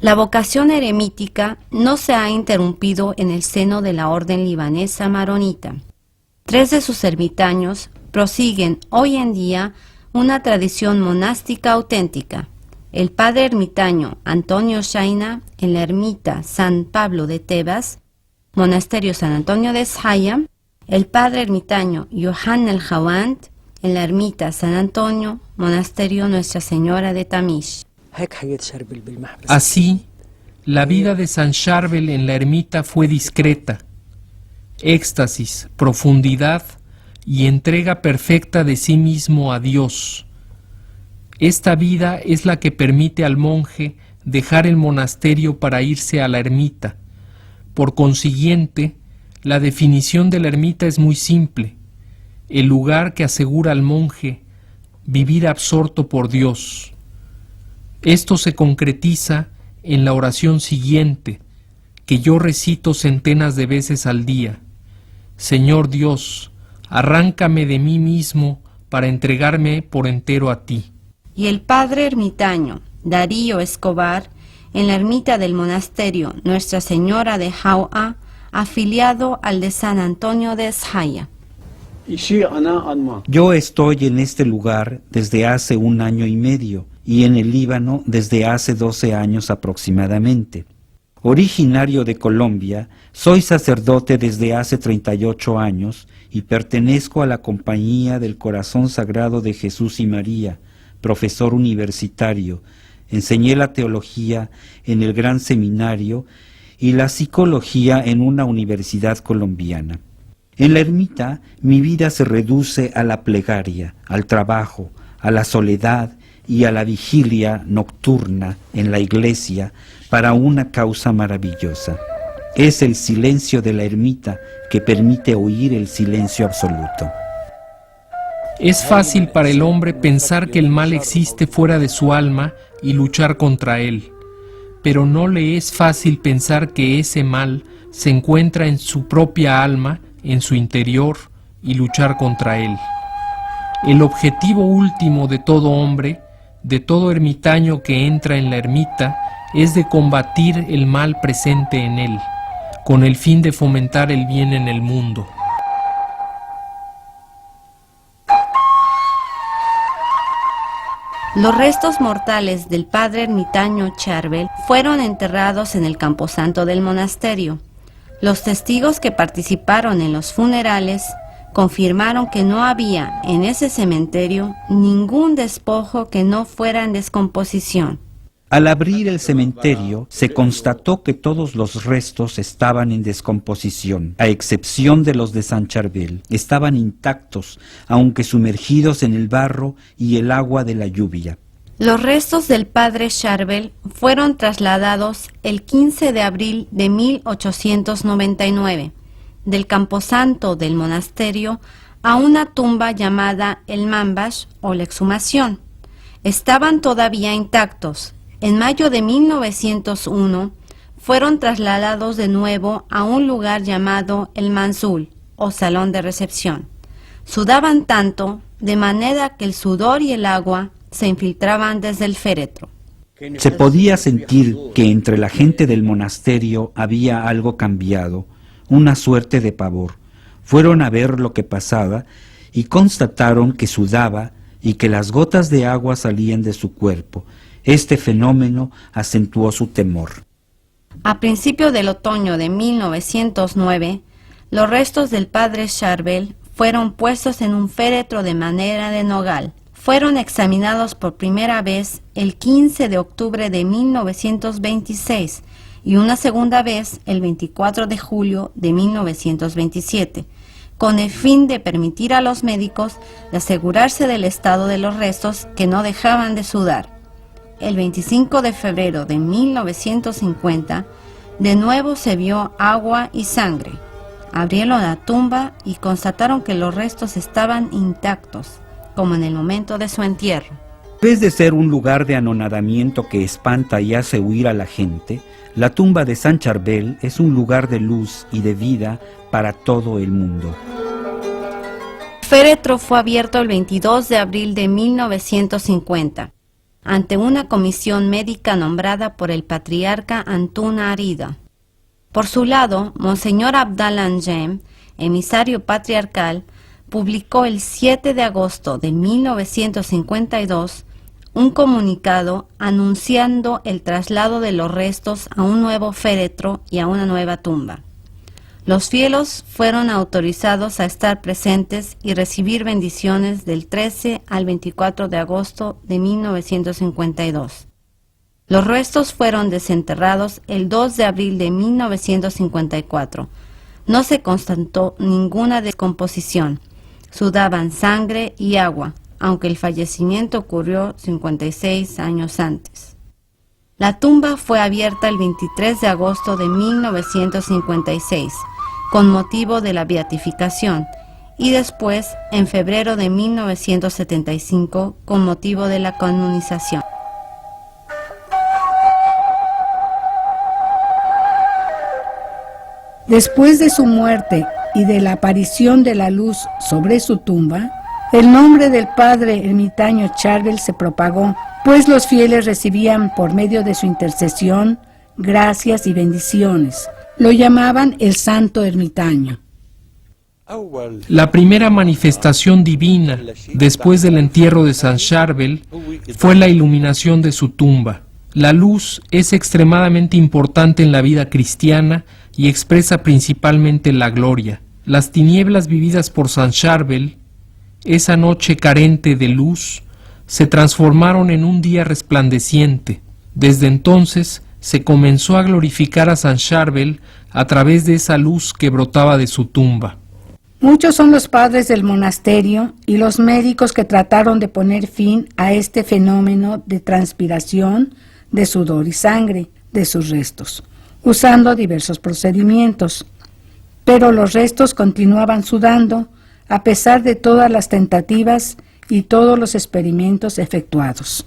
La vocación eremítica no se ha interrumpido en el seno de la orden libanesa maronita. 3 de sus ermitaños prosiguen hoy en día una tradición monástica auténtica. El padre ermitaño Antonio Shaina en la ermita San Pablo de Tebas, monasterio San Antonio de Shaya, el padre ermitaño Yohan el Hawand en la ermita San Antonio, monasterio Nuestra Señora de Tamish. Así, la vida de San Charbel en la ermita fue discreta, éxtasis, profundidad y entrega perfecta de sí mismo a Dios. Esta vida es la que permite al monje dejar el monasterio para irse a la ermita. Por consiguiente, la definición de la ermita es muy simple: el lugar que asegura al monje vivir absorto por Dios. Esto se concretiza en la oración siguiente, que yo recito centenas de veces al día: Señor Dios, arráncame de mí mismo para entregarme por entero a ti. Y el padre ermitaño Darío Escobar en la ermita del monasterio Nuestra Señora de Jau'a, afiliado al de San Antonio de Shaya. Yo estoy en este lugar desde hace 1 año y medio y en el Líbano desde hace 12 años aproximadamente. Originario de Colombia, soy sacerdote desde hace 38 años y pertenezco a la Compañía del Corazón Sagrado de Jesús y María, profesor universitario. Enseñé la teología en el Gran Seminario y la psicología en una universidad colombiana. En la ermita, mi vida se reduce a la plegaria, al trabajo, a la soledad y a la vigilia nocturna en la iglesia para una causa maravillosa. Es el silencio de la ermita que permite oír el silencio absoluto. Es fácil para el hombre pensar que el mal existe fuera de su alma y luchar contra él, pero no le es fácil pensar que ese mal se encuentra en su propia alma, en su interior, y luchar contra él. El objetivo último de todo hombre, de todo ermitaño que entra en la ermita, es de combatir el mal presente en él, con el fin de fomentar el bien en el mundo. Los restos mortales del padre ermitaño Charbel fueron enterrados en el camposanto del monasterio. Los testigos que participaron en los funerales confirmaron que no había en ese cementerio ningún despojo que no fuera en descomposición. Al abrir el cementerio, se constató que todos los restos estaban en descomposición, a excepción de los de San Charbel. Estaban intactos, aunque sumergidos en el barro y el agua de la lluvia. Los restos del padre Charbel fueron trasladados el 15 de abril de 1899 del camposanto del monasterio a una tumba llamada el Mambash o la exhumación. Estaban todavía intactos. En mayo de 1901 fueron trasladados de nuevo a un lugar llamado el Manzul o salón de recepción. Sudaban tanto de manera que el sudor y el agua se infiltraban desde el féretro. Se podía sentir que entre la gente del monasterio había algo cambiado, una suerte de pavor. Fueron a ver lo que pasaba y constataron que sudaba y que las gotas de agua salían de su cuerpo. Este fenómeno acentuó su temor. A principios del otoño de 1909, los restos del padre Charbel fueron puestos en un féretro de madera de nogal. Fueron examinados por primera vez el 15 de octubre de 1926 y una segunda vez el 24 de julio de 1927, con el fin de permitir a los médicos de asegurarse del estado de los restos que no dejaban de sudar. El 25 de febrero de 1950, de nuevo se vio agua y sangre. Abrieron la tumba y constataron que los restos estaban intactos, como en el momento de su entierro. En vez de ser un lugar de anonadamiento que espanta y hace huir a la gente, la tumba de San Charbel es un lugar de luz y de vida para todo el mundo. El féretro fue abierto el 22 de abril de 1950. ante una comisión médica nombrada por el patriarca Antún Arida. Por su lado, Monseñor Abdallah Anjem, emisario patriarcal, publicó el 7 de agosto de 1952 un comunicado anunciando el traslado de los restos a un nuevo féretro y a una nueva tumba. Los fieles fueron autorizados a estar presentes y recibir bendiciones del 13 al 24 de agosto de 1952. Los restos fueron desenterrados el 2 de abril de 1954. No se constató ninguna descomposición. Sudaban sangre y agua, aunque el fallecimiento ocurrió 56 años antes. La tumba fue abierta el 23 de agosto de 1956, con motivo de la beatificación, y después, en febrero de 1975, con motivo de la canonización. Después de su muerte y de la aparición de la luz sobre su tumba, el nombre del padre ermitaño Charbel se propagó, pues los fieles recibían por medio de su intercesión gracias y bendiciones. Lo llamaban el Santo Ermitaño. La primera manifestación divina después del entierro de San Charbel fue la iluminación de su tumba. La luz es extremadamente importante en la vida cristiana y expresa principalmente la gloria. Las tinieblas vividas por San Charbel, esa noche carente de luz, se transformaron en un día resplandeciente. Desde entonces se comenzó a glorificar a San Charbel a través de esa luz que brotaba de su tumba. Muchos son los padres del monasterio y los médicos que trataron de poner fin a este fenómeno de transpiración de sudor y sangre de sus restos, usando diversos procedimientos. Pero los restos continuaban sudando a pesar de todas las tentativas y todos los experimentos efectuados.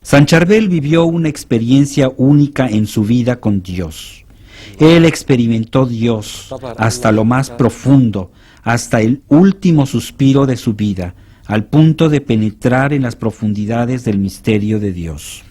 San Charbel vivió una experiencia única en su vida con Dios. Él experimentó Dios hasta lo más profundo, hasta el último suspiro de su vida, al punto de penetrar en las profundidades del misterio de Dios.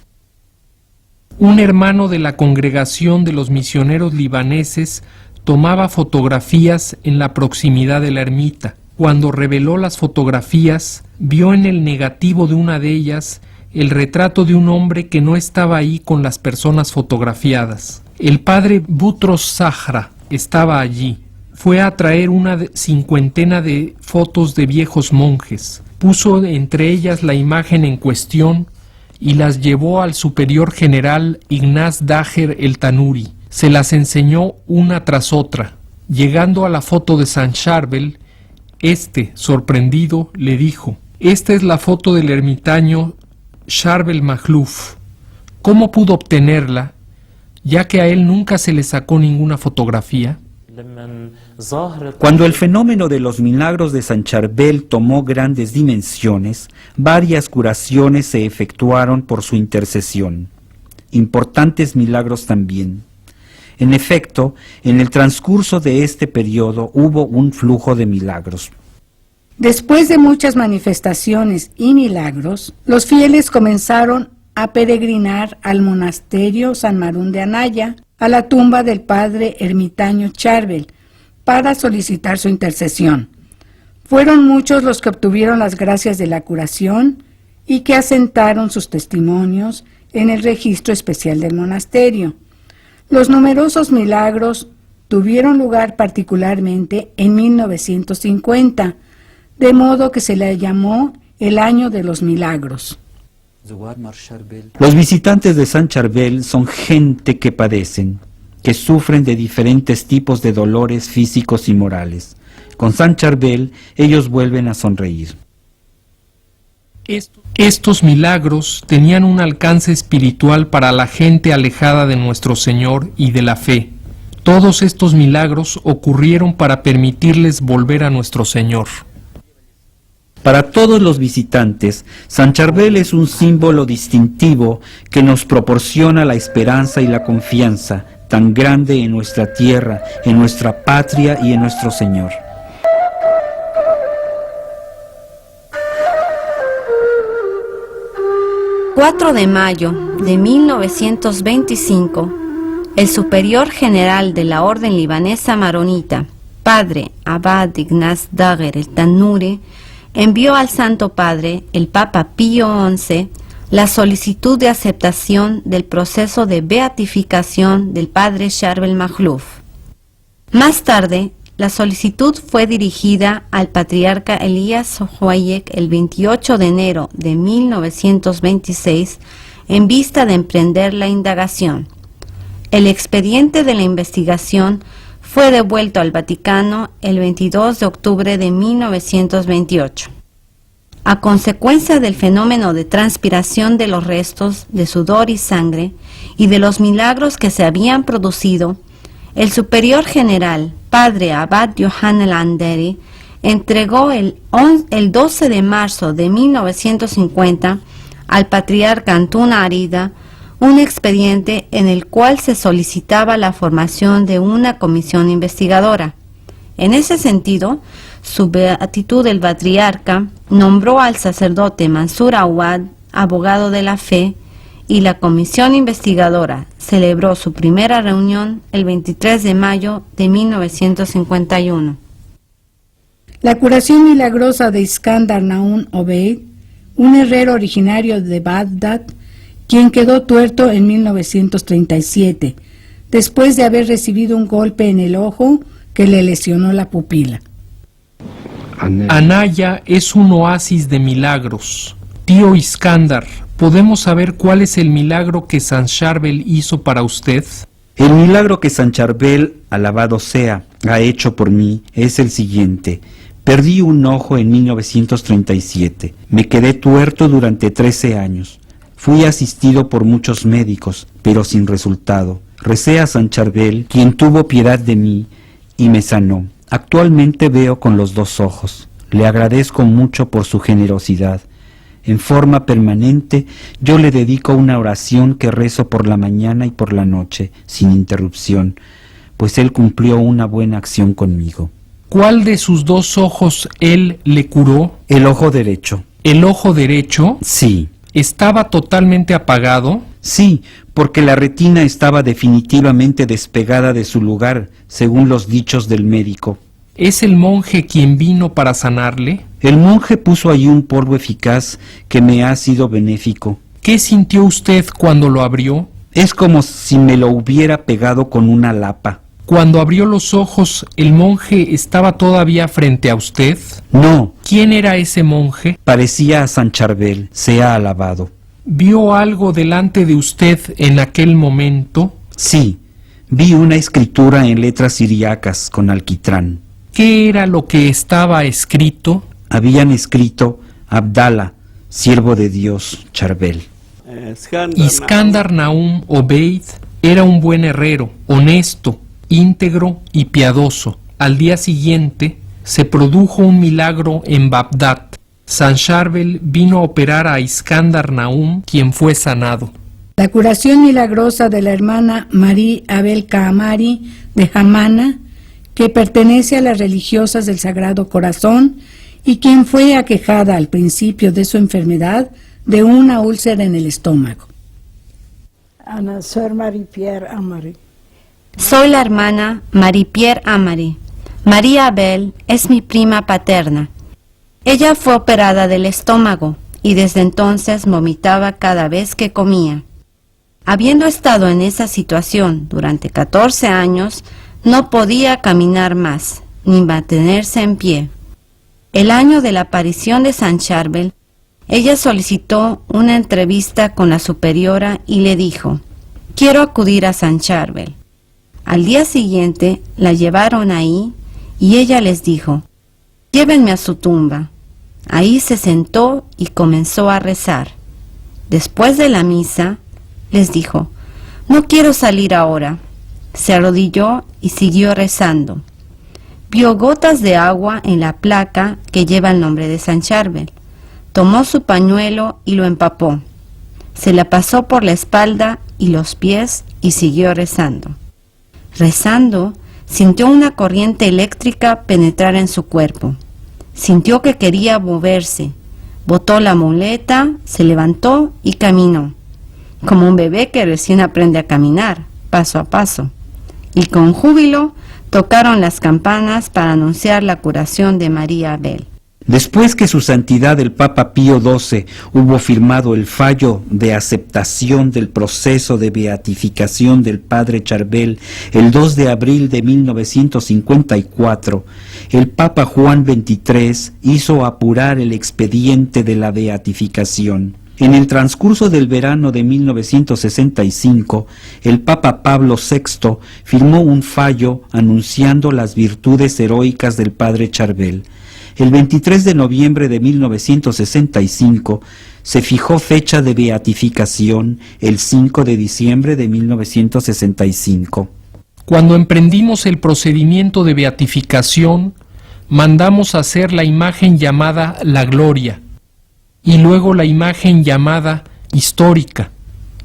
Un hermano de la congregación de los misioneros libaneses tomaba fotografías en la proximidad de la ermita. Cuando reveló las fotografías, vio en el negativo de una de ellas el retrato de un hombre que no estaba ahí con las personas fotografiadas. El padre Butros Zahra estaba allí. Fue a traer una cincuentena de fotos de viejos monjes. Puso entre ellas la imagen en cuestión y las llevó al superior general Ignaz Daher el Tanuri. Se las enseñó una tras otra. Llegando a la foto de San Charbel, sorprendido, le dijo: «Esta es la foto del ermitaño Charbel Makhlouf. ¿Cómo pudo obtenerla, ya que a él nunca se le sacó ninguna fotografía?» Cuando el fenómeno de los milagros de San Charbel tomó grandes dimensiones, varias curaciones se efectuaron por su intercesión. Importantes milagros también. En efecto, en el transcurso de este periodo hubo un flujo de milagros. Después de muchas manifestaciones y milagros, los fieles comenzaron a peregrinar al monasterio San Marún de Anaya, a la tumba del padre ermitaño Charbel, para solicitar su intercesión. Fueron muchos los que obtuvieron las gracias de la curación y que asentaron sus testimonios en el registro especial del monasterio. Los numerosos milagros tuvieron lugar particularmente en 1950, de modo que se le llamó el Año de los Milagros. Los visitantes de San Charbel son gente que padecen, que sufren de diferentes tipos de dolores físicos y morales. Con San Charbel ellos vuelven a sonreír. Estos milagros tenían un alcance espiritual para la gente alejada de nuestro Señor y de la fe. Todos estos milagros ocurrieron para permitirles volver a nuestro Señor. Para todos los visitantes, San Charbel es un símbolo distintivo que nos proporciona la esperanza y la confianza tan grande en nuestra tierra, en nuestra patria y en nuestro Señor. 4 de mayo de 1925, el superior general de la Orden Libanesa Maronita, Padre Abad Ignaz Daguer el Tanure, envió al Santo Padre, el Papa Pío XI, la solicitud de aceptación del proceso de beatificación del Padre Charbel Makhlouf. Más tarde, la solicitud fue dirigida al patriarca Elías Hoyek el 28 de enero de 1926 en vista de emprender la indagación. El expediente de la investigación fue devuelto al Vaticano el 22 de octubre de 1928. A consecuencia del fenómeno de transpiración de los restos de sudor y sangre y de los milagros que se habían producido, el superior general, Padre Abad Johann Landeri, entregó el 12 de marzo de 1950 al patriarca Antuna Arida un expediente en el cual se solicitaba la formación de una comisión investigadora. En ese sentido, su beatitud el patriarca nombró al sacerdote Mansur Awad abogado de la fe, y la comisión investigadora celebró su primera reunión el 23 de mayo de 1951. La curación milagrosa de Iskandar Naum Obeid, un herrero originario de Bagdad, quien quedó tuerto en 1937, después de haber recibido un golpe en el ojo que le lesionó la pupila. Anaya es un oasis de milagros. Tío Iskandar, ¿podemos saber cuál es el milagro que San Charbel hizo para usted? El milagro que San Charbel, alabado sea, ha hecho por mí es el siguiente. Perdí un ojo en 1937. Me quedé tuerto durante 13 años. Fui asistido por muchos médicos, pero sin resultado. Recé a San Charbel, quien tuvo piedad de mí y me sanó. Actualmente veo con los 2 ojos. Le agradezco mucho por su generosidad. En forma permanente, yo le dedico una oración que rezo por la mañana y por la noche, sin interrupción, pues él cumplió una buena acción conmigo. ¿Cuál de sus 2 ojos él le curó? El ojo derecho. ¿El ojo derecho? Sí. ¿Estaba totalmente apagado? Sí, porque la retina estaba definitivamente despegada de su lugar, según los dichos del médico. ¿Es el monje quien vino para sanarle? El monje puso allí un polvo eficaz que me ha sido benéfico. ¿Qué sintió usted cuando lo abrió? Es como si me lo hubiera pegado con una lapa. Cuando abrió los ojos, ¿el monje estaba todavía frente a usted? No. ¿Quién era ese monje? Parecía a San Charbel, sea alabado. ¿Vio algo delante de usted en aquel momento? Sí, vi una escritura en letras siriacas con alquitrán. ¿Qué era lo que estaba escrito? Habían escrito Abdala, siervo de Dios, Charbel. Iskandar Naum Obeid era un buen herrero, honesto, íntegro y piadoso. Al día siguiente se produjo un milagro en Bagdad. San Charbel vino a operar a Iskandar Naum, quien fue sanado. La curación milagrosa de la hermana Marie Abel Kaamari de Hamana, que pertenece a las religiosas del Sagrado Corazón y quien fue aquejada al principio de su enfermedad de una úlcera en el estómago. Ana, Sor Marie-Pierre Amari. Soy la hermana Marie-Pierre Amari. María Abel es mi prima paterna. Ella fue operada del estómago y desde entonces vomitaba cada vez que comía. Habiendo estado en esa situación durante 14 años, no podía caminar más, ni mantenerse en pie. El año de la aparición de San Charbel, ella solicitó una entrevista con la superiora y le dijo: «Quiero acudir a San Charbel». Al día siguiente la llevaron ahí y ella les dijo: «Llévenme a su tumba». Ahí se sentó y comenzó a rezar. Después de la misa, les dijo: «No quiero salir ahora». Se arrodilló y siguió rezando. Vio gotas de agua en la placa que lleva el nombre de San Charbel. Tomó su pañuelo y lo empapó. Se la pasó por la espalda y los pies y siguió rezando. Rezando, sintió una corriente eléctrica penetrar en su cuerpo. Sintió que quería moverse, Botó la muleta, se levantó y caminó, como un bebé que recién aprende a caminar, paso a paso. Y con júbilo tocaron las campanas para anunciar la curación de María Abel. Después que su santidad el Papa Pío XII hubo firmado el fallo de aceptación del proceso de beatificación del padre Charbel el 2 de abril de 1954, el Papa Juan XXIII hizo apurar el expediente de la beatificación. En el transcurso del verano de 1965, el Papa Pablo VI firmó un fallo anunciando las virtudes heroicas del padre Charbel. El 23 de noviembre de 1965 se fijó fecha de beatificación el 5 de diciembre de 1965. Cuando emprendimos el procedimiento de beatificación, mandamos hacer la imagen llamada la Gloria y luego la imagen llamada histórica,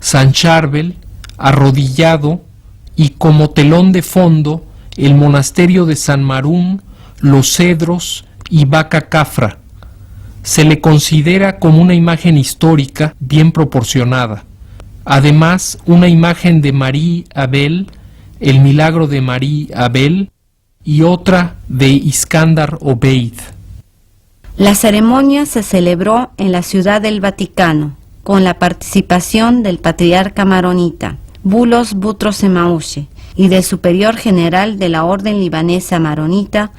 San Charbel, arrodillado y como telón de fondo el monasterio de San Marún, los cedros y Vaca Cafra. Se le considera como una imagen histórica bien proporcionada. Además, una imagen de María Abel, el milagro de María Abel, y otra de Iskandar Obeid. La ceremonia se celebró en la Ciudad del Vaticano, con la participación del patriarca maronita, Bulos Butros Emaushe, y del superior general de la Orden Libanesa Maronita,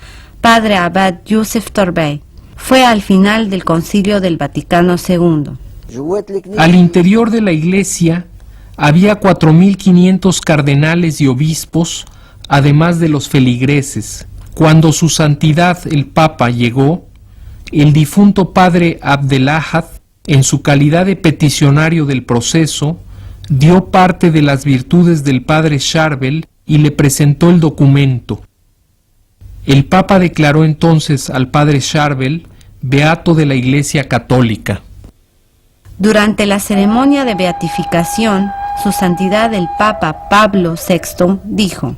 Padre Abad Youssef Torbey. Fue al final del Concilio del Vaticano II. Al interior de la iglesia había 4.500 cardenales y obispos, además de los feligreses. Cuando su santidad el Papa llegó, el difunto padre Abdelahad, en su calidad de peticionario del proceso, dio parte de las virtudes del padre Charbel y le presentó el documento. El Papa declaró entonces al padre Charbel beato de la Iglesia Católica. Durante la ceremonia de beatificación, su santidad el Papa Pablo VI dijo: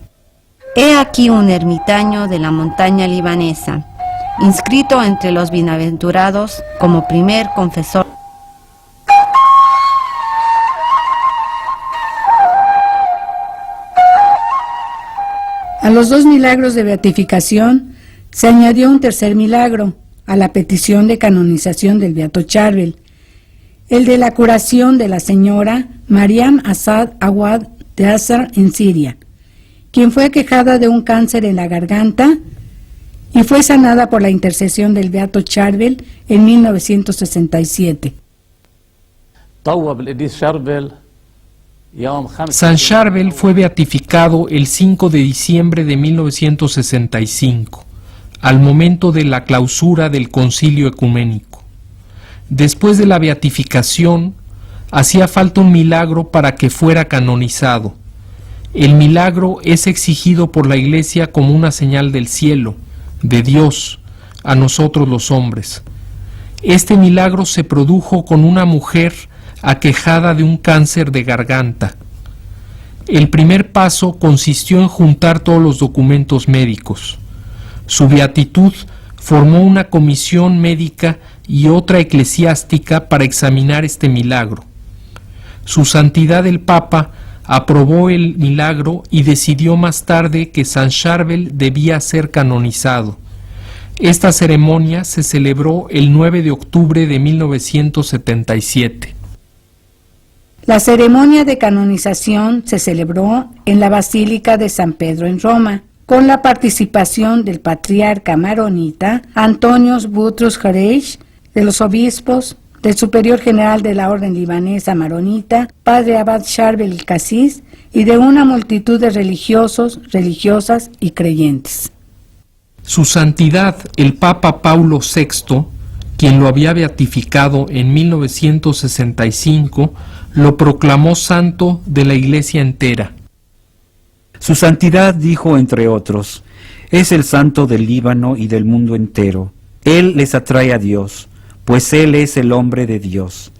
«He aquí un ermitaño de la montaña libanesa, inscrito entre los bienaventurados como primer confesor». A los 2 milagros de beatificación se añadió un tercer milagro, a la petición de canonización del beato Charbel, el de la curación de la señora Mariam Asad Awad de Azar en Siria, quien fue aquejada de un cáncer en la garganta y fue sanada por la intercesión del beato Charbel en 1967. San Charbel fue beatificado el 5 de diciembre de 1965, al momento de la clausura del Concilio Ecuménico. Después de la beatificación, hacía falta un milagro para que fuera canonizado. El milagro es exigido por la Iglesia como una señal del cielo, de Dios, a nosotros los hombres. Este milagro se produjo con una mujer aquejada de un cáncer de garganta. El primer paso consistió en juntar todos los documentos médicos. Su beatitud formó una comisión médica y otra eclesiástica para examinar este milagro. Su santidad el Papa aprobó el milagro y decidió más tarde que San Charbel debía ser canonizado. Esta ceremonia se celebró el 9 de octubre de 1977. La ceremonia de canonización se celebró en la Basílica de San Pedro en Roma, con la participación del patriarca maronita Antonios Butros Hareish, de los obispos, del superior general de la Orden Libanesa Maronita, Padre Abad Charbel el Casis, y de una multitud de religiosos, religiosas y creyentes. Su santidad el Papa Paulo VI, quien lo había beatificado en 1965, lo proclamó santo de la Iglesia entera. Su santidad dijo, entre otros, es el santo del Líbano y del mundo entero. Él les atrae a Dios, pues Él es el hombre de Dios.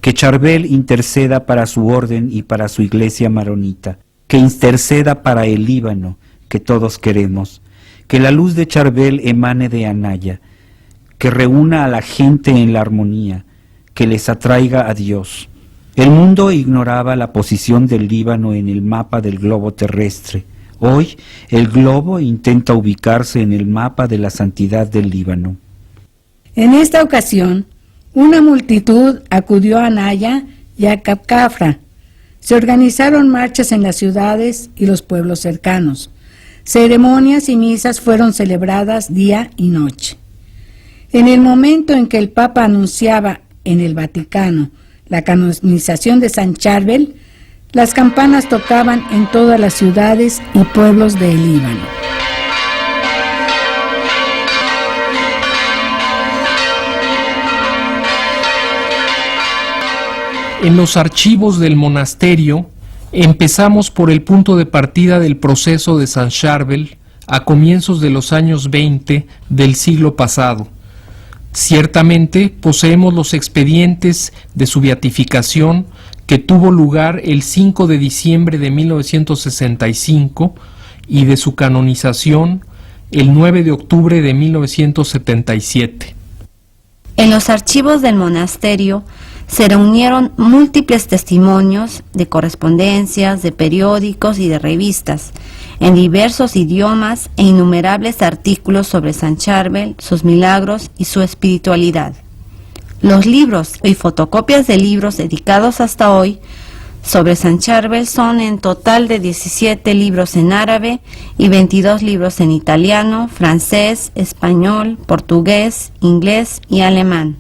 Que Charbel interceda para su orden y para su iglesia maronita. Que interceda para el Líbano, que todos queremos. Que la luz de Charbel emane de Anaya. que reúna a la gente en la armonía, que les atraiga a Dios. El mundo ignoraba la posición del Líbano en el mapa del globo terrestre. Hoy el globo intenta ubicarse en el mapa de la santidad del Líbano. En esta ocasión, una multitud acudió a Anaya y a Capcafra. Se organizaron marchas en las ciudades y los pueblos cercanos. Ceremonias y misas fueron celebradas día y noche. En el momento en que el Papa anunciaba en el Vaticano la canonización de San Charbel, las campanas tocaban en todas las ciudades y pueblos del Líbano. En los archivos del monasterio empezamos por el punto de partida del proceso de San Charbel a comienzos de los años 20 del siglo pasado. Ciertamente poseemos los expedientes de su beatificación que tuvo lugar el 5 de diciembre de 1965 y de su canonización el 9 de octubre de 1977. En los archivos del monasterio se reunieron múltiples testimonios de correspondencias, de periódicos y de revistas, en diversos idiomas e innumerables artículos sobre San Charbel, sus milagros y su espiritualidad. Los libros y fotocopias de libros dedicados hasta hoy sobre San Charbel son en total de 17 libros en árabe y 22 libros en italiano, francés, español, portugués, inglés y alemán.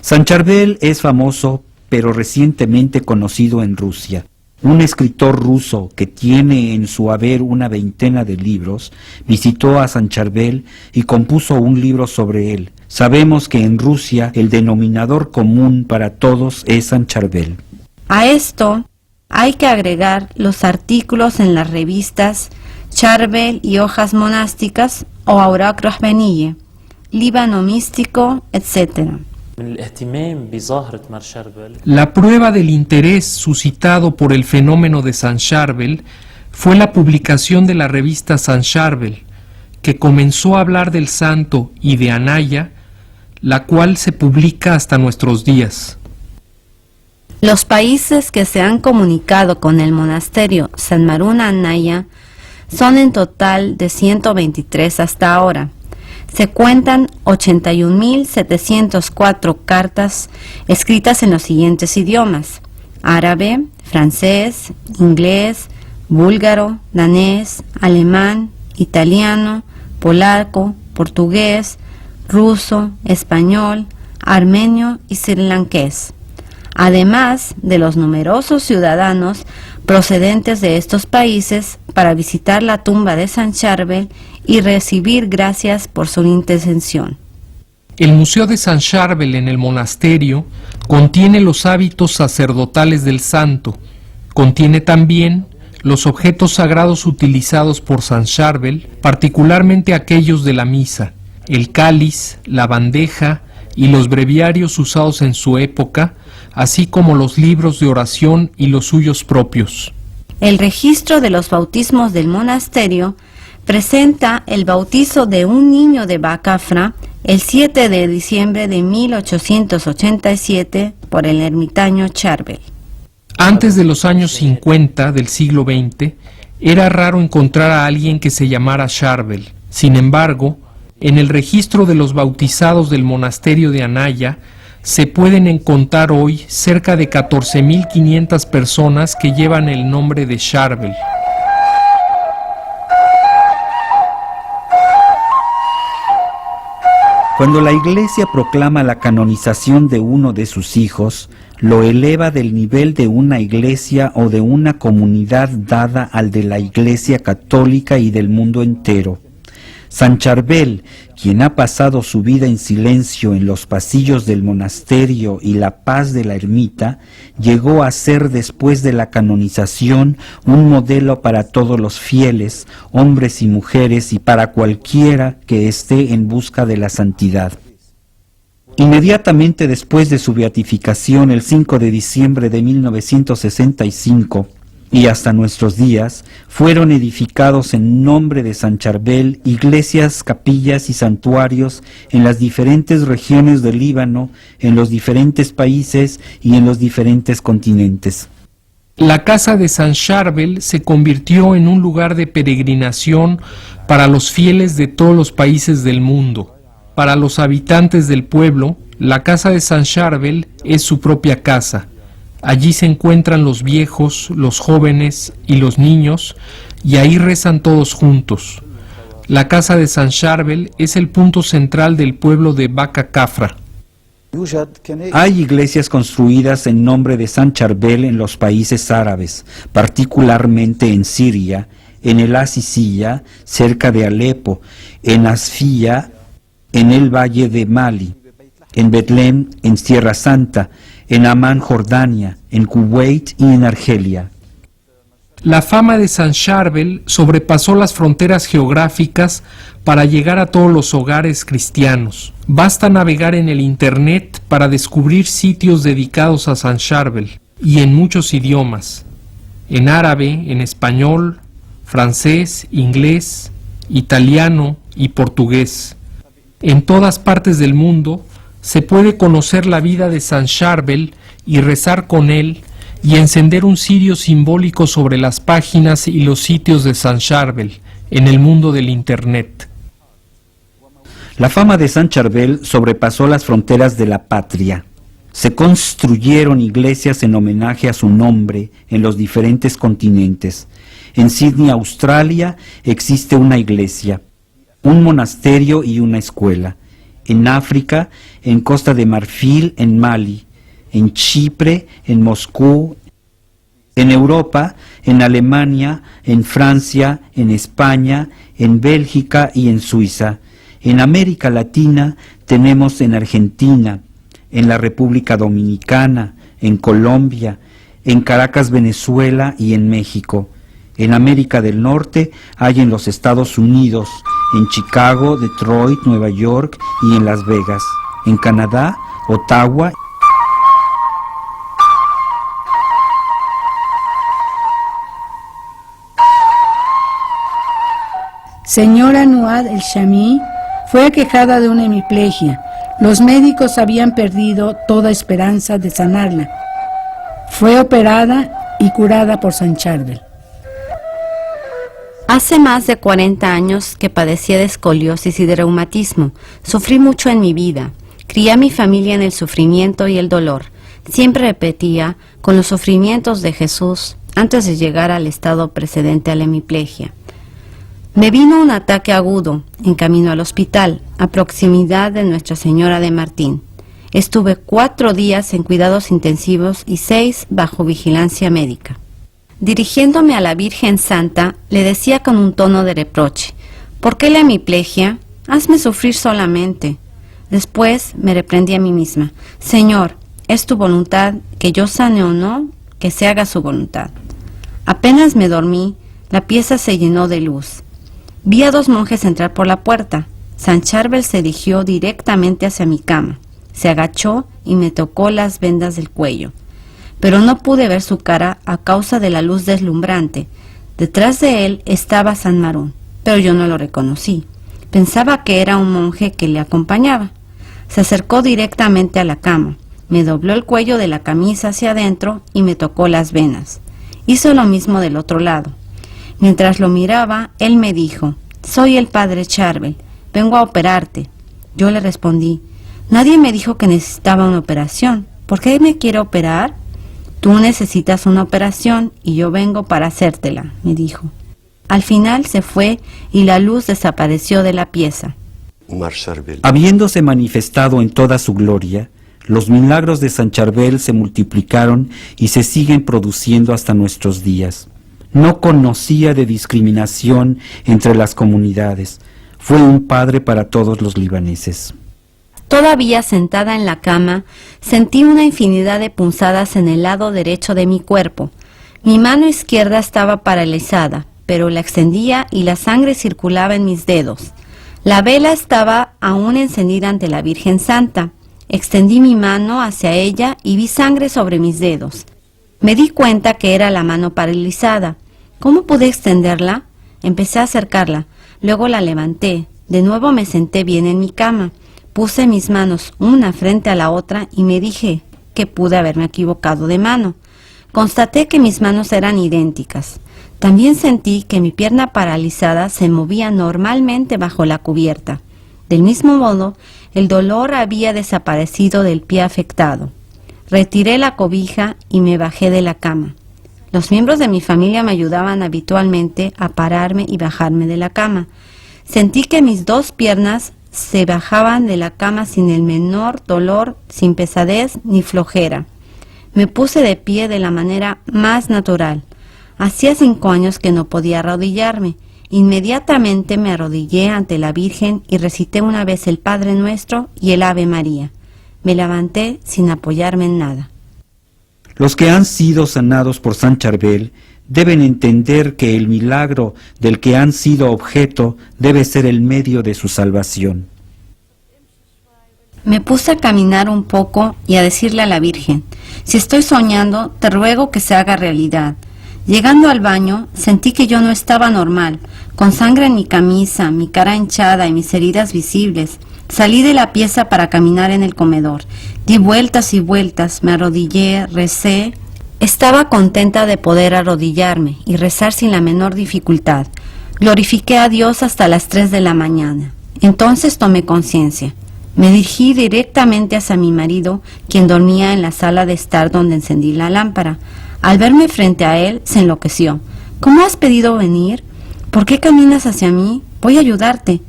San Charbel es famoso, pero recientemente conocido en Rusia. Un escritor ruso que tiene en su haber una veintena de libros, visitó a San Charbel y compuso un libro sobre él. Sabemos que en Rusia el denominador común para todos es San Charbel. A esto hay que agregar los artículos en las revistas Charbel y Hojas Monásticas o Aurak Rahbaniye, Líbano Místico, etc. La prueba del interés suscitado por el fenómeno de San Charbel fue la publicación de la revista San Charbel, que comenzó a hablar del santo y de Anaya, la cual se publica hasta nuestros días. Los países que se han comunicado con el monasterio San Marún Anaya son en total de 123 hasta ahora. Se cuentan 81.704 cartas escritas en los siguientes idiomas: árabe, francés, inglés, búlgaro, danés, alemán, italiano, polaco, portugués, ruso, español, armenio y srilanqués, además de los numerosos ciudadanos procedentes de estos países para visitar la tumba de San Charbel y recibir gracias por su intercesión. El Museo de San Charbel en el monasterio contiene los hábitos sacerdotales del santo, contiene también los objetos sagrados utilizados por San Charbel, particularmente aquellos de la misa, el cáliz, la bandeja y los breviarios usados en su época, así como los libros de oración y los suyos propios. El registro de los bautismos del monasterio presenta el bautizo de un niño de Bacafra el 7 de diciembre de 1887 por el ermitaño Charbel. Antes de los años 50 del siglo XX, era raro encontrar a alguien que se llamara Charbel. Sin embargo, en el registro de los bautizados del monasterio de Anaya, se pueden encontrar hoy cerca de 14.500 personas que llevan el nombre de Charbel. Cuando la Iglesia proclama la canonización de uno de sus hijos, lo eleva del nivel de una iglesia o de una comunidad dada al de la Iglesia católica y del mundo entero. San Charbel, quien ha pasado su vida en silencio en los pasillos del monasterio y la paz de la ermita, llegó a ser después de la canonización un modelo para todos los fieles, hombres y mujeres, y para cualquiera que esté en busca de la santidad. Inmediatamente después de su beatificación, el 5 de diciembre de 1965, y hasta nuestros días fueron edificados en nombre de San Charbel iglesias, capillas y santuarios en las diferentes regiones del Líbano, en los diferentes países y en los diferentes continentes. La casa de San Charbel se convirtió en un lugar de peregrinación para los fieles de todos los países del mundo. Para los habitantes del pueblo, la casa de San Charbel es su propia casa. Allí se encuentran los viejos, los jóvenes y los niños, y ahí rezan todos juntos. La casa de San Charbel es el punto central del pueblo de Baka Kafra. Hay iglesias construidas en nombre de San Charbel en los países árabes, particularmente en Siria, en el Azizia, cerca de Alepo, en Asfía, en el valle de Mali, en Betlem, en Tierra Santa, en Amán, Jordania, en Kuwait y en Argelia. La fama de San Charbel sobrepasó las fronteras geográficas para llegar a todos los hogares cristianos. Basta navegar en el Internet para descubrir sitios dedicados a San Charbel, y en muchos idiomas: en árabe, en español, francés, inglés, italiano y portugués. En todas partes del mundo se puede conocer la vida de San Charbel y rezar con él y encender un cirio simbólico sobre las páginas y los sitios de San Charbel en el mundo del Internet. La fama de San Charbel sobrepasó las fronteras de la patria. Se construyeron iglesias en homenaje a su nombre en los diferentes continentes. En Sydney, Australia, existe una iglesia, un monasterio y una escuela. En África, en Costa de Marfil, en Mali, en Chipre, en Moscú, en Europa, en Alemania, en Francia, en España, en Bélgica y en Suiza. En América Latina tenemos en Argentina, en la República Dominicana, en Colombia, en Caracas, Venezuela y en México. En América del Norte hay en los Estados Unidos, en Chicago, Detroit, Nueva York y en Las Vegas. En Canadá, Ottawa. Señora Nuad el-Shami fue aquejada de una hemiplegia. Los médicos habían perdido toda esperanza de sanarla. Fue operada y curada por San Charbel. Hace más de 40 años que padecía de escoliosis y de reumatismo. Sufrí mucho en mi vida. Crié a mi familia en el sufrimiento y el dolor. Siempre repetía, con los sufrimientos de Jesús, antes de llegar al estado precedente a la hemiplegia. Me vino un ataque agudo en camino al hospital, a proximidad de Nuestra Señora de Martín. Estuve 4 días en cuidados intensivos y 6 bajo vigilancia médica. Dirigiéndome a la Virgen Santa, le decía con un tono de reproche: ¿por qué la hemiplegia? Hazme sufrir solamente. Después me reprendí a mí misma: Señor, es tu voluntad que yo sane o no, que se haga su voluntad. Apenas me dormí, la pieza se llenó de luz. Vi a 2 monjes entrar por la puerta. San Charbel se dirigió directamente hacia mi cama. Se agachó y me tocó las vendas del cuello. Pero no pude ver su cara a causa de la luz deslumbrante. Detrás de él estaba San Marún, pero yo no lo reconocí. Pensaba que era un monje que le acompañaba. Se acercó directamente a la cama, me dobló el cuello de la camisa hacia adentro y me tocó las venas. Hizo lo mismo del otro lado. Mientras lo miraba, él me dijo: soy el padre Charbel, vengo a operarte. Yo le respondí: nadie me dijo que necesitaba una operación. ¿Por qué me quiere operar? Tú necesitas una operación y yo vengo para hacértela, me dijo. Al final se fue y la luz desapareció de la pieza. Habiéndose manifestado en toda su gloria, los milagros de San Charbel se multiplicaron y se siguen produciendo hasta nuestros días. No conocía de discriminación entre las comunidades. Fue un padre para todos los libaneses. Todavía sentada en la cama, sentí una infinidad de punzadas en el lado derecho de mi cuerpo. Mi mano izquierda estaba paralizada, pero la extendía y la sangre circulaba en mis dedos. La vela estaba aún encendida ante la Virgen Santa. Extendí mi mano hacia ella y vi sangre sobre mis dedos. Me di cuenta que era la mano paralizada. ¿Cómo pude extenderla? Empecé a acercarla, luego la levanté. De nuevo me senté bien en mi cama. Puse mis manos una frente a la otra y me dije que pude haberme equivocado de mano. Constaté que mis manos eran idénticas. También sentí que mi pierna paralizada se movía normalmente bajo la cubierta. Del mismo modo, el dolor había desaparecido del pie afectado. Retiré la cobija y me bajé de la cama. Los miembros de mi familia me ayudaban habitualmente a pararme y bajarme de la cama. Sentí que mis dos piernas se bajaban de la cama sin el menor dolor, sin pesadez ni flojera. Me puse de pie de la manera más natural. Hacía 5 años que no podía arrodillarme. Inmediatamente me arrodillé ante la Virgen y recité una vez el Padre Nuestro y el Ave María. Me levanté sin apoyarme en nada. Los que han sido sanados por San Charbel deben entender que el milagro del que han sido objeto debe ser el medio de su salvación. Me puse a caminar un poco y a decirle a la Virgen: si estoy soñando, te ruego que se haga realidad. Llegando al baño, sentí que yo no estaba normal, con sangre en mi camisa, mi cara hinchada y mis heridas visibles. Salí de la pieza para caminar en el comedor. Di vueltas y vueltas, me arrodillé, recé. Estaba contenta de poder arrodillarme y rezar sin la menor dificultad. Glorifiqué a Dios hasta las 3 de la mañana. Entonces tomé conciencia. Me dirigí directamente hacia mi marido, quien dormía en la sala de estar donde encendí la lámpara. Al verme frente a él, se enloqueció. ¿Cómo has pedido venir? ¿Por qué caminas hacia mí? Voy a ayudarte.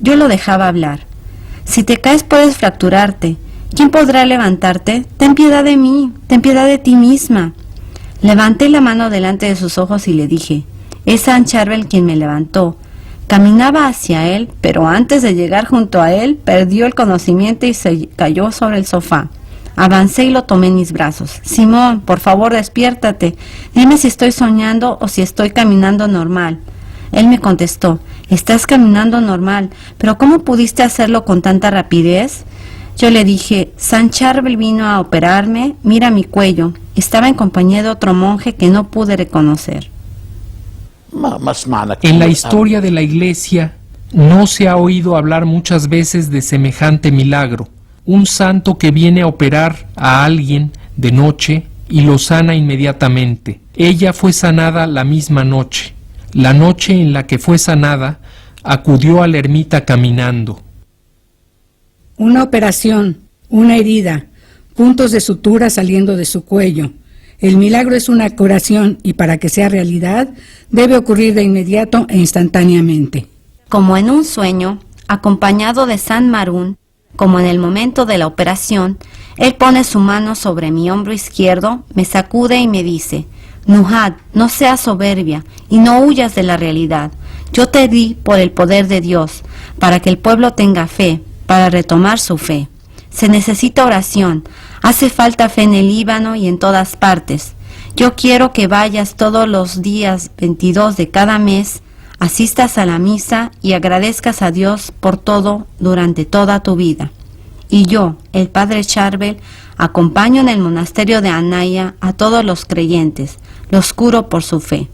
Yo lo dejaba hablar. Si te caes puedes fracturarte. ¿Quién podrá levantarte? Ten piedad de mí, ten piedad de ti misma. Levanté la mano delante de sus ojos y le dije: es San Charbel quien me levantó. Caminaba hacia él, pero antes de llegar junto a él, perdió el conocimiento y se cayó sobre el sofá. Avancé y lo tomé en mis brazos. Simón, por favor, despiértate. Dime si estoy soñando o si estoy caminando normal. Él me contestó: estás caminando normal, pero ¿cómo pudiste hacerlo con tanta rapidez? Yo le dije: San Charbel vino a operarme, mira mi cuello. Estaba en compañía de otro monje que no pude reconocer. En la historia de la Iglesia no se ha oído hablar muchas veces de semejante milagro. Un santo que viene a operar a alguien de noche y lo sana inmediatamente. Ella fue sanada la misma noche. La noche en la que fue sanada, acudió a la ermita caminando. Una operación, una herida, puntos de sutura saliendo de su cuello. El milagro es una curación y para que sea realidad debe ocurrir de inmediato e instantáneamente. Como en un sueño, acompañado de San Marún, como en el momento de la operación, él pone su mano sobre mi hombro izquierdo, me sacude y me dice: Nuhad, no seas soberbia y no huyas de la realidad. Yo te di por el poder de Dios, para que el pueblo tenga fe, para retomar su fe. Se necesita oración, hace falta fe en el Líbano y en todas partes. Yo quiero que vayas todos los días 22 de cada mes, asistas a la misa y agradezcas a Dios por todo durante toda tu vida. Y yo, el Padre Charbel, acompaño en el monasterio de Anaya a todos los creyentes, los curo por su fe.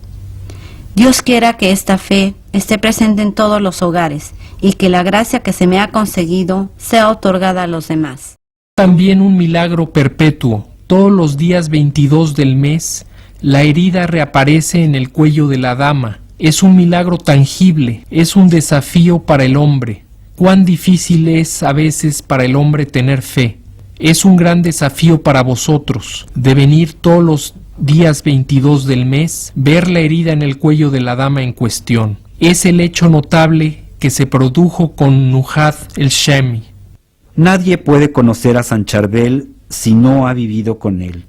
Dios quiera que esta fe esté presente en todos los hogares y que la gracia que se me ha conseguido sea otorgada a los demás. También un milagro perpetuo. Todos los días 22 del mes, la herida reaparece en el cuello de la dama. Es un milagro tangible, es un desafío para el hombre. Cuán difícil es a veces para el hombre tener fe. Es un gran desafío para vosotros, de venir todos los días 22 del mes, ver la herida en el cuello de la dama en cuestión. Es el hecho notable que se produjo con Nuhad el Shemi. Nadie puede conocer a San Charbel si no ha vivido con él.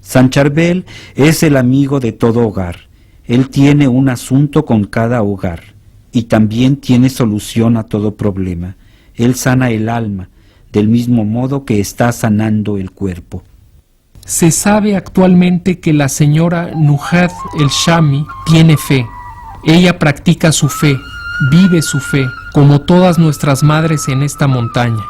San Charbel es el amigo de todo hogar. Él tiene un asunto con cada hogar y también tiene solución a todo problema. Él sana el alma, del mismo modo que está sanando el cuerpo. Se sabe actualmente que la señora Nuhad el Shami tiene fe. Ella practica su fe, vive su fe, como todas nuestras madres en esta montaña.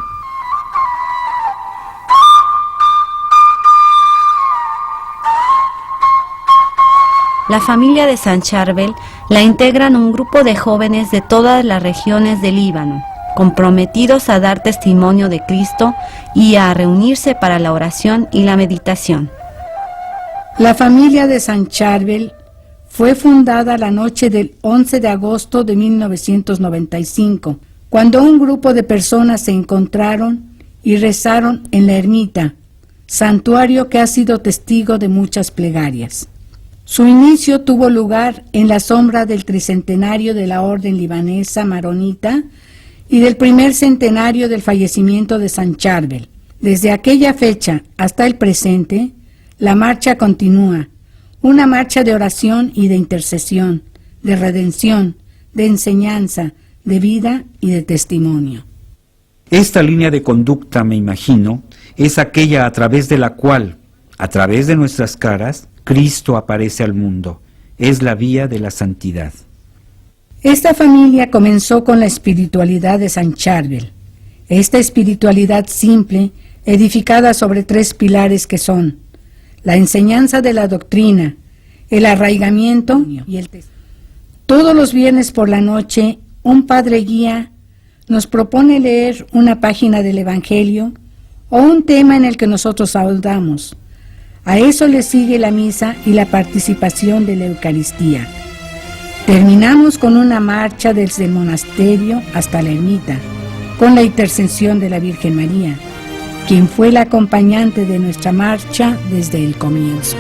La familia de San Charbel la integran un grupo de jóvenes de todas las regiones del Líbano, comprometidos a dar testimonio de Cristo y a reunirse para la oración y la meditación. La familia de San Charbel fue fundada la noche del 11 de agosto de 1995, cuando un grupo de personas se encontraron y rezaron en la ermita, santuario que ha sido testigo de muchas plegarias. Su inicio tuvo lugar en la sombra del tricentenario de la orden libanesa maronita y del primer centenario del fallecimiento de San Charbel. Desde aquella fecha hasta el presente, la marcha continúa, una marcha de oración y de intercesión, de redención, de enseñanza, de vida y de testimonio. Esta línea de conducta, me imagino, es aquella a través de la cual, a través de nuestras caras, Cristo aparece al mundo. Es la vía de la santidad. Esta familia comenzó con la espiritualidad de San Charbel. Esta espiritualidad simple, edificada sobre 3 pilares que son la enseñanza de la doctrina, el arraigamiento y el testimonio. Todos los viernes por la noche, un padre guía nos propone leer una página del Evangelio o un tema en el que nosotros ahondamos. A eso le sigue la misa y la participación de la Eucaristía. Terminamos con una marcha desde el monasterio hasta la ermita, con la intercesión de la Virgen María, quien fue la acompañante de nuestra marcha desde el comienzo.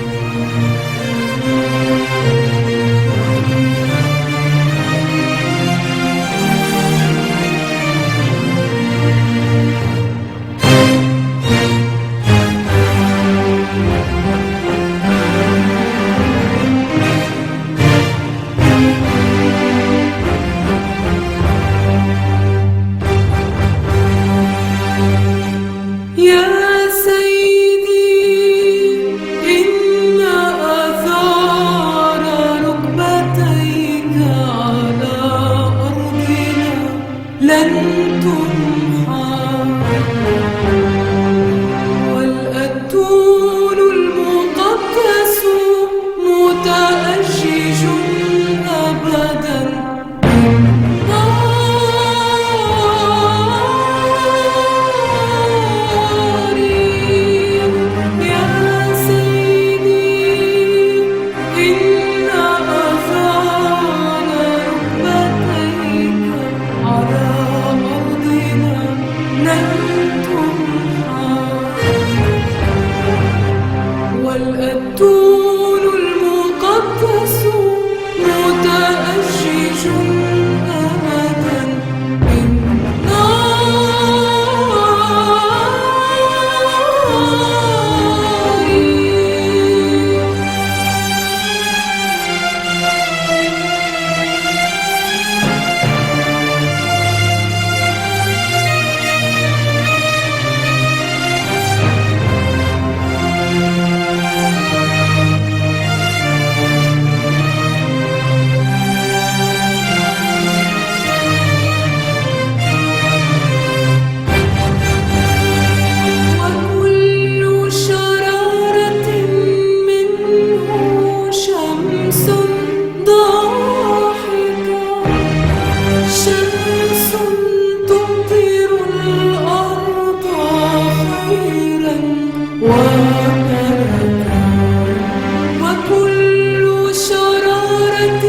وكل شرارة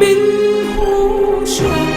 منه شرارة